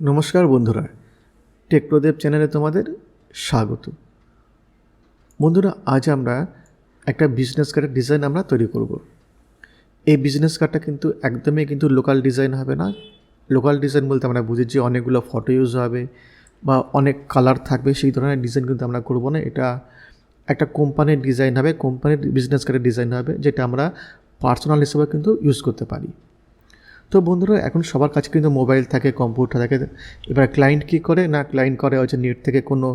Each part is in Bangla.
নমস্কার বন্ধুরা, টেকপ্রদেব চ্যানেলে তোমাদের স্বাগত। বন্ধুরা, আজ আমরা একটা বিজনেস কার্ডের ডিজাইন আমরা তৈরি করব। এই বিজনেস কার্ডটা কিন্তু একদমই লোকাল ডিজাইন হবে না। লোকাল ডিজাইন বলতে আমরা বুঝি যে অনেকগুলো ফটো ইউজ হবে বা অনেক কালার থাকবে, সেই ধরনের ডিজাইন কিন্তু আমরা করব না। এটা একটা কোম্পানির ডিজাইন হবে, কোম্পানির বিজনেস কার্ডের ডিজাইন হবে, যেটা আমরা পার্সোনাল হিসেবে কিন্তু ইউজ করতে পারি। তো বন্ধুরা, এখন সবার কাছে কিন্তু মোবাইল থাকে, কম্পিউটার থাকে। এবার ক্লায়েন্ট কী করে না, ক্লায়েন্ট করে হচ্ছে নেট থেকে কোনো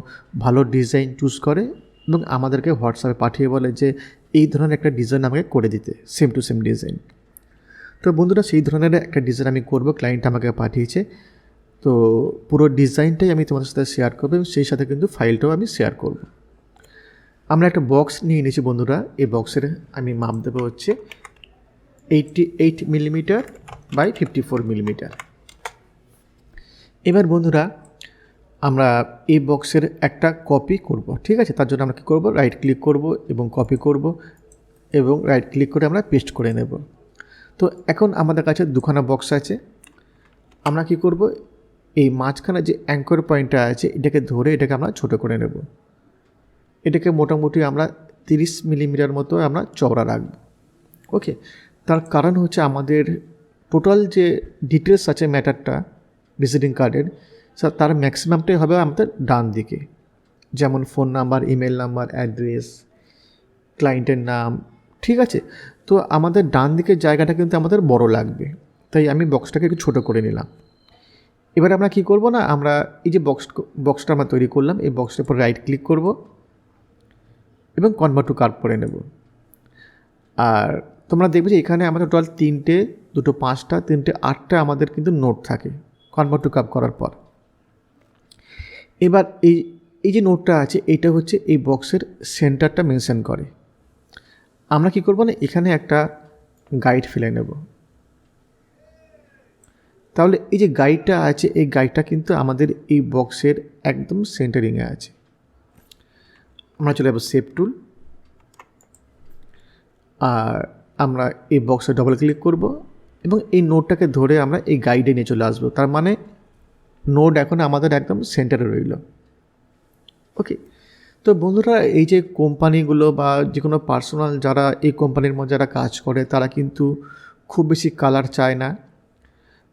ভালো ডিজাইন চুজ করে এবং আমাদেরকে হোয়াটসঅ্যাপে পাঠিয়ে বলে যে এই ধরনের একটা ডিজাইন আমাকে করে দিতে, সেম টু সেম ডিজাইন। তো বন্ধুরা, সেই ধরনের একটা ডিজাইন আমি করব, ক্লায়েন্ট আমাকে পাঠিয়েছে। তো পুরো ডিজাইনটাই আমি তোমাদের সাথে শেয়ার করবো এবং সেই সাথে কিন্তু ফাইলটাও আমি শেয়ার করব। আমরা একটা বক্স নিয়ে নিয়েছি বন্ধুরা। এই বক্সের আমি মাপ দেবো হচ্ছে 88 মিলিমিটার বাই 54 মিলিমিটার। এবার বন্ধুরা, আমরা এই বক্সের একটা কপি করব, ঠিক আছে? তার জন্য আমরা কী করব, রাইট ক্লিক করব এবং কপি করব এবং রাইট ক্লিক করে আমরা পেস্ট করে নেব। তো এখন আমাদের কাছে দুখানা বক্স আছে। আমরা কি করব, এই মাঝখানে যে অ্যাঙ্কর পয়েন্টটা আছে এটাকে ধরে এটাকে আমরা ছোটো করে নেব। এটাকে মোটামুটি আমরা 30 মিলিমিটার মতো আমরা চওড়া রাখব। ওকে, তার কারণ হচ্ছে আমাদের টোটাল যে ডিটেলস আছে ম্যাটারটা ভিজিটিং কার্ডের, তার ম্যাক্সিমামটাই হবে আমাদের ডান দিকে, যেমন phone number, email number, address, ক্লায়েন্টের নাম, ঠিক আছে? তো আমাদের ডান দিকের জায়গাটা কিন্তু আমাদের বড় লাগবে, তাই আমি বক্সটাকে একটু ছোটো করে নিলাম। এবার আমরা কি করব না, আমরা এই যে বক্সটা আমরা তৈরি করলাম, এই বক্সটার উপর রাইট ক্লিক করব এবং কনভার্ট টু কার্ভ করে নেব। আর তোমরা দেখবে যে এখানে আমাদের টোটাল 3টে, 2টো 5টা, 3টে 8টা আমাদের কিন্তু নোট থাকে কনভার্ট টু কার্ভ করার পর। এবার এই যে নোটটা আছে, এইটা হচ্ছে এই বক্সের সেন্টারটা মেনশন করে। আমরা কি করব না, এখানে একটা গাইড ফেলে নেব। তাহলে এই যে গাইডটা আছে, এই গাইডটা কিন্তু আমাদের এই বক্সের একদম সেন্টারিংয়ে আছে। আমরা চলে যাবো সেভ টুল, আর আমরা এই বক্সে ডবল ক্লিক করব এবং এই নোটটাকে ধরে আমরা এই গাইডে নিয়ে চলে আসবো। তার মানে নোট এখন আমাদের একদম সেন্টারে রইল। ওকে, তো বন্ধুরা, এই যে কোম্পানিগুলো বা যে কোনো পার্সোনাল যারা এই কোম্পানির মধ্যে যারা কাজ করে, তারা কিন্তু খুব বেশি কালার চায় না,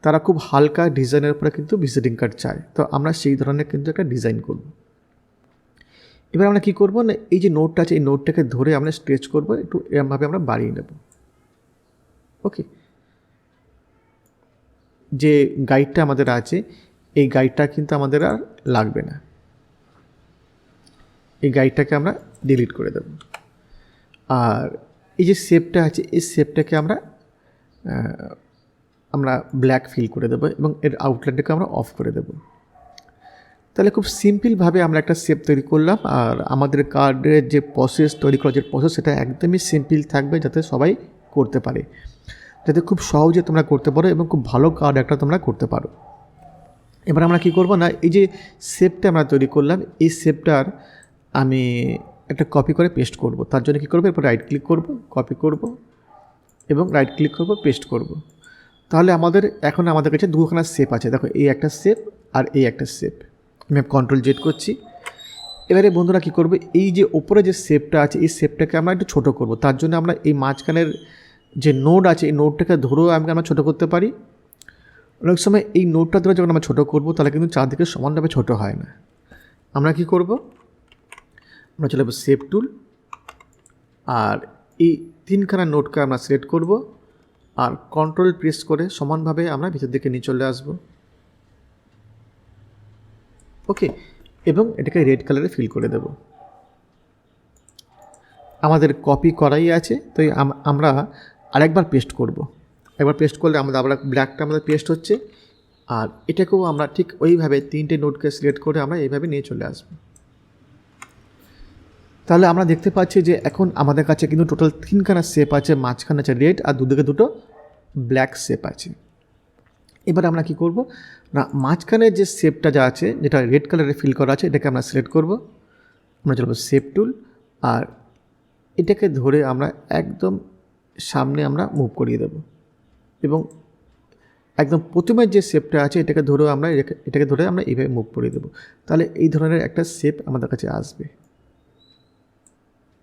তারা খুব হালকা ডিজাইনের উপরে কিন্তু ভিজিটিং কার্ড চায়। তো আমরা সেই ধরনের কিন্তু একটা ডিজাইন করব। এবার আমরা কী করবো না, এই যে নোটটা আছে এই নোটটাকে ধরে আমরা স্ট্রেচ করব, একটু এরমভাবে আমরা বাড়িয়ে নেব। ওকে, যে গাইডটা আমাদের আছে এই গাইডটা কিন্তু আমাদের আর লাগবে না, এই গাইডটাকে আমরা ডিলিট করে দেব। আর এই যে শেপটা আছে এই শেপটাকে আমরা ব্ল্যাক ফিল করে দেবো এবং এর আউটলাইনটাকে আমরা অফ করে দেব। তাহলে খুব সিম্পলভাবে আমরা একটা শেপ তৈরি করলাম। আর আমাদের কার্ডের যে প্রসেস তৈরি করার যে প্রসেস, সেটা একদমই সিম্পল থাকবে, যাতে সবাই করতে পারে, যাতে খুব সহজে তোমরা করতে পারো এবং খুব ভালো কার্ড একটা তোমরা করতে পারো। এবার আমরা কী করবো না, এই যে শেপটা আমরা তৈরি করলাম, এই শেপটার আমি একটা কপি করে পেস্ট করব। তার জন্য কী করবো, এরপর রাইট ক্লিক করব, কপি করব এবং রাইট ক্লিক করব, পেস্ট করব। তাহলে এখন আমাদের কাছে দুখানা শেপ আছে। দেখো, এই একটা শেপ আর এই একটা শেপ। আমি কন্ট্রোল জেড করছি। এবারে বন্ধুরা কী করবে, এই যে ওপরে যে শেপটা আছে এই শেপটাকে আমরা একটু ছোটো করব। তার জন্য আমরা এই মাঝখানের যে নোড আছে এই নোডটাকে ধরেও আমরা ছোটো করতে পারি। অনেক সময় এই নোটটা ধরে যখন আমরা ছোটো করবো, তাহলে কিন্তু চারদিকে সমানভাবে ছোটো হয় না। আমরা কি করব, আমরা চলে যাবো সেভ টুল, আর এই 3খানা নোটকে আমরা সিলেক্ট করব আর কন্ট্রোল প্রেস করে সমানভাবে আমরা ভিতর দিকে নিয়ে চলে আসব। ওকে, এবং এটাকে রেড কালারে ফিল করে দেব। আমাদের কপি করাই আছে, তো আমরা আরেকবার পেস্ট করব। একবার পেস্ট করলে আবার ব্ল্যাকটা আমাদের পেস্ট হচ্ছে। আর এটাকেও আমরা ঠিক ওইভাবে 3টে নোটকে সিলেক্ট করে আমরা এইভাবে নিয়ে চলে আসব। তাহলে আমরা দেখতে পাচ্ছি যে এখন আমাদের কাছে কিন্তু টোটাল 3খানা শেপ আছে, মাঝখানে আছে রেড আর দুদিকে দুটো ব্ল্যাক শেপ আছে। এবার আমরা কি করব না, মাঝখানে যে শেপটা যা আছে, যেটা রেড কালারে ফিল করা আছে, এটাকে আমরা সিলেক্ট করব। আমরা চলব শেপ টুল, আর এটাকে ধরে আমরা একদম সামনে আমরা মুভ করিয়ে দেব এবং একদম প্রথমের যে শেপটা আছে এটাকে ধরে আমরা এইভাবে মুভ করে দেবো, তাহলে এই ধরনের একটা শেপ আমাদের কাছে আসবে।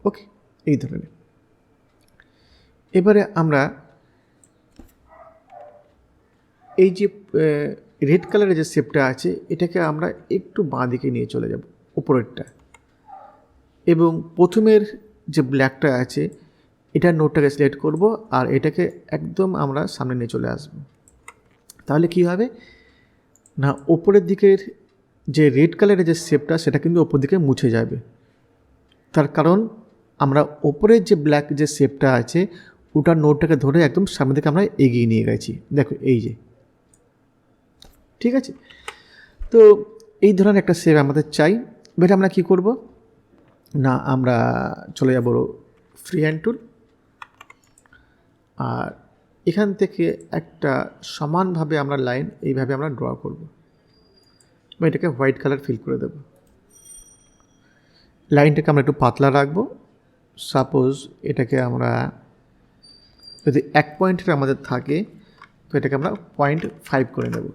ওকে, এই ধরনের। এবারে আমরা এই যে রেড কালারের যে শেপটা আছে এটাকে আমরা একটু বাঁ দিকে নিয়ে চলে যাব, উপরেরটা, এবং প্রথমের যে ব্ল্যাকটা আছে এটার নোটটাকে সিলেক্ট করব আর এটাকে একদম আমরা সামনে নিয়ে চলে আসব। তাহলে কি হবে না, ওপরের দিকের যে রেড কালারের যে শেপটা সেটা কিন্তু ওপর দিকে মুছে যাবে। তার কারণ আমরা ওপরের যে ব্ল্যাক যে শেপটা আছে ওটার নোটটাকে ধরে একদম সামনে দিকে আমরা এগিয়ে নিয়ে গেছি। দেখো এই যে, ঠিক আছে। তো এই ধরনের একটা শেপ আমাদের চাই। এবার আমরা কি করব না, আমরা চলে যাব ফ্রি হ্যান্ড টুল, আর এখান থেকে একটা সমানভাবে আমরা লাইন এইভাবে আমরা ড্র করব। এটাকে হোয়াইট কালার ফিল করে দেব। লাইনটাকে আমরা একটু পাতলা রাখবো। সাপোজ এটাকে আমরা যদি 1 পয়েন্টের আমাদের থাকে তো এটাকে আমরা 0.5 করে নেব,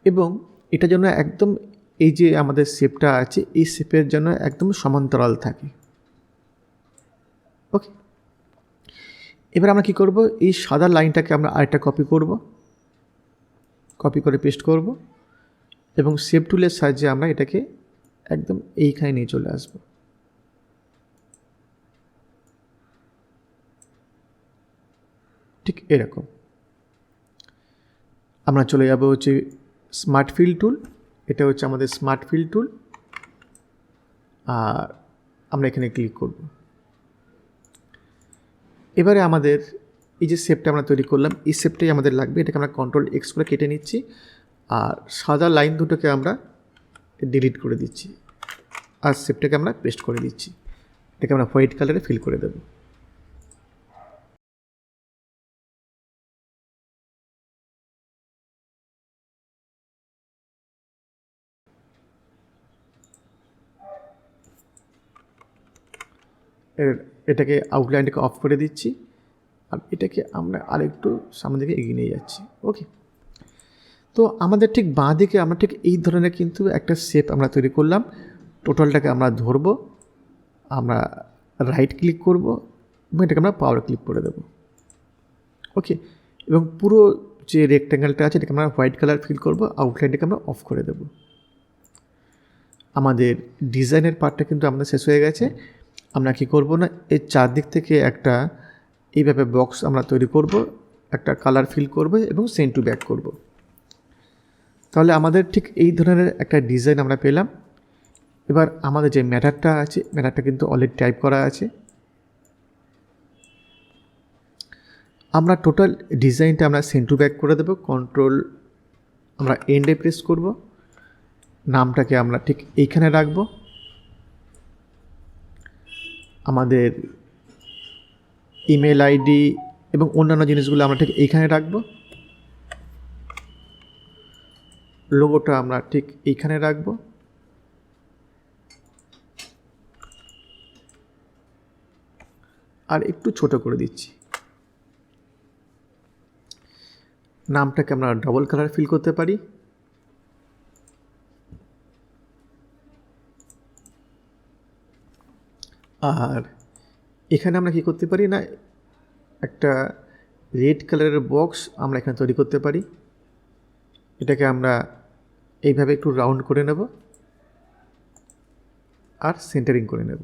এবং এটার জন্য একদম এই যে আমাদের শেপটা আছে এই শেপের জন্য একদম সমান্তরাল থাকে। ওকে, এবার আমরা কি করব, এই সাদা লাইনটাকে আমরা আরেকটা কপি করে পেস্ট করব, এবং শেপ টুলের সাহায্যে আমরা এটাকে একদম এইখানে নিয়ে চলে আসব। ঠিক এরকম আমরা চলে যাব হচ্ছে স্মার্ট ফিল টুল। এটা হচ্ছে আমাদের স্মার্ট ফিল টুল, আর আমরা এখানে ক্লিক করব। এবারে আমাদের এই যে শেপটা আমরা তৈরি করলাম এই শেপটাই আমাদের লাগবে। এটাকে আমরা Ctrl+X করে কেটে নিচ্ছি, আর সাদা লাইন দুটোকে আমরা ডিলিট করে দিচ্ছি, আর শেপটাকে আমরা পেস্ট করে দিচ্ছি। এটাকে আমরা হোয়াইট কালারে ফিল করে দেব। এটাকে আউটলাইনটাকে অফ করে দিচ্ছি, আর এটাকে আমরা আরেকটু সামনের দিকে এগিয়ে নিয়ে যাচ্ছি। ওকে, তো আমাদের ঠিক বাঁ দিকে আমরা ঠিক এই ধরনের কিন্তু একটা শেপ আমরা তৈরি করলাম। টোটালটাকে আমরা ধরবো, আমরা রাইট ক্লিক করব এবং এটাকে আমরা পাওয়ার ক্লিক করে দেব। ওকে, এবং পুরো যে রেক্ট্যাঙ্গেলটা আছে এটাকে আমরা হোয়াইট কালার ফিল করব, আউটলাইনটাকে আমরা অফ করে দেব। আমাদের ডিজাইনের পার্টটা কিন্তু আমাদের শেষ হয়ে গেছে। আমরা কি করব না, এর চারদিক থেকে একটা এইভাবে বক্স আমরা তৈরি করব, একটা কালার ফিল করব এবং সেন্ড টু ব্যাক করব। তাহলে আমাদের ঠিক এই ধরনের একটা ডিজাইন আমরা পেলাম। এবার আমাদের যে ম্যাটারটা আছে ম্যাটারটা কিন্তু অলরেডি টাইপ করা আছে। আমরা টোটাল ডিজাইনটা আমরা সেন্ড টু ব্যাক করে দেব। কন্ট্রোল আমরা এন্ডে প্রেস করব, নামটাকে আমরা ঠিক এইখানে রাখব, আমাদের ইমেল আইডি এবং অন্যান্য জিনিসগুলো আমরা ঠিক এইখানে রাখব, লোগোটা আমরা ঠিক এইখানে রাখব, আর একটু ছোট করে দিচ্ছি। নামটাকে আমরা ডবল কালার ফিল করতে পারি, আর এখানে আমরা কি করতে পারি না, একটা রেড কালারের বক্স আমরা এখানে তৈরি করতে পারি। এটাকে আমরা এইভাবে একটু রাউন্ড করে নেব আর সেন্টারিং করে নেব।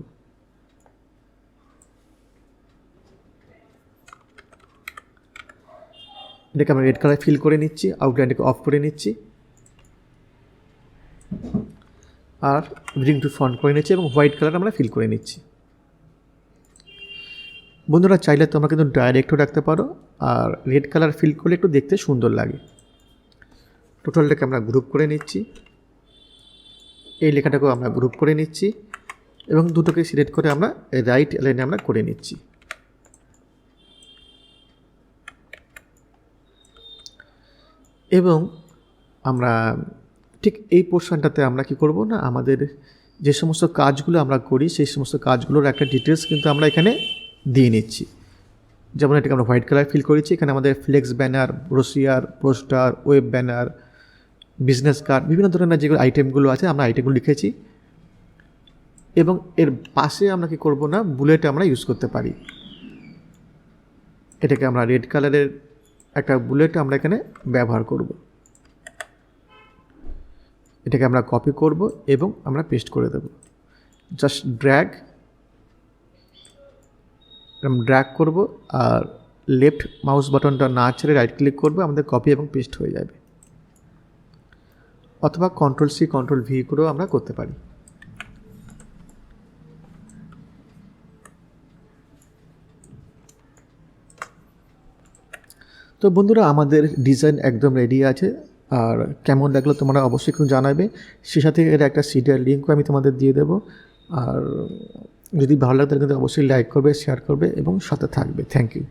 এটাকে আমরা রেড কালার ফিল করে নিচ্ছি, আউটলাইনটাকে অফ করে নিচ্ছি, আর ব্রিং টু ফ্রন্ট করে নিচ্ছি এবং হোয়াইট কালার আমরা ফিল করে নিচ্ছি। বন্ধুরা চাইলে তোমরা কিন্তু ডাইরেক্টও রাখতে পারো, আর রেড কালার ফিল করলে একটু দেখতে সুন্দর লাগে। টোটালটাকে আমরা গ্রুপ করে নিচ্ছি, এই লেখাটাকেও আমরা গ্রুপ করে নিচ্ছি এবং দুটোকে সিলেক্ট করে আমরা রাইট লাইনে আমরা করে নিচ্ছি। এবং আমরা ঠিক এই পোর্শনটাতে আমরা কি করব না, আমাদের যে সমস্ত কাজগুলো আমরা করি সেই সমস্ত কাজগুলোর একটা ডিটেলস কিন্তু আমরা এখানে দিয়ে নিচ্ছি। যেমন এটাকে আমরা হোয়াইট কালার ফিল করেছি। এখানে আমাদের flex banner, brochure, poster, web banner, business card, বিভিন্ন ধরনের যেগুলো আইটেমগুলো আছে আমরা আইটেমগুলো লিখেছি। এবং এর পাশে আমরা কি করব না, বুলেট আমরা ইউজ করতে পারি। এটাকে আমরা রেড কালারের একটা বুলেট আমরা এখানে ব্যবহার করব। এটাকে আমরা কপি করব এবং আমরা পেস্ট করে দেব। জাস্ট ড্র্যাগ করব আর লেফট মাউস বাটনটা না ছেড়ে রাইট ক্লিক করব, আমাদের কপি এবং পেস্ট হয়ে যাবে। অথবা Ctrl+C Ctrl+V করেও আমরা করতে পারি। তো বন্ধুরা, আমাদের ডিজাইন একদম রেডি আছে। আর কেমন লাগলো তোমরা অবশ্যই একটু জানাবে। সে সাথে এর একটা সিডির লিঙ্কও আমি তোমাদের দিয়ে দেবো। আর যদি ভালো লাগে তাহলে কিন্তু অবশ্যই লাইক করবে, শেয়ার করবে এবং সাথে থাকবে। Thank you.